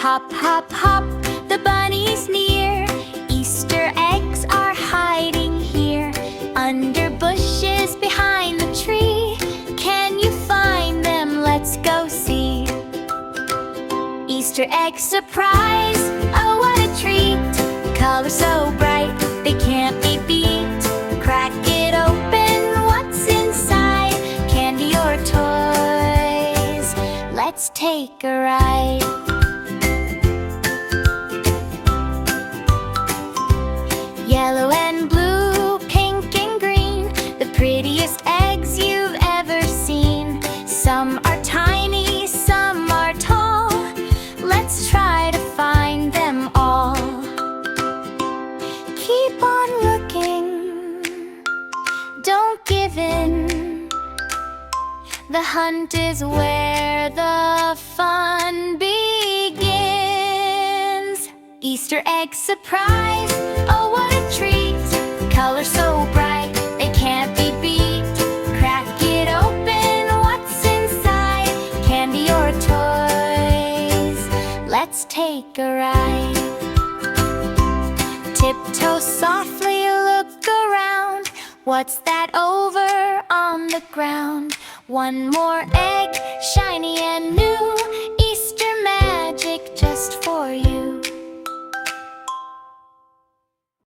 Hop, hop, hop, the bunny's near. Easter eggs are hiding here, under bushes behind the tree. Can you find them? Let's go see. Easter egg surprise, oh what a treat. Colors so bright, they can't be beat. Crack it open, what's inside? Candy or toys? Let's take a ride. Yellow and blue, pink and green, the prettiest eggs you've ever seen. Some are tiny, some are tall. Let's try to find them all. Keep on looking, don't give in. The hunt is where the fun begins. Easter egg surprise, oh what a treat. Colors so bright, they can't be beat. Crack it open, what's inside? Candy or toys? Let's take a ride. Tiptoe softly, look around. What's that over on the ground? One more egg, shiny and new. Easter magic just for you.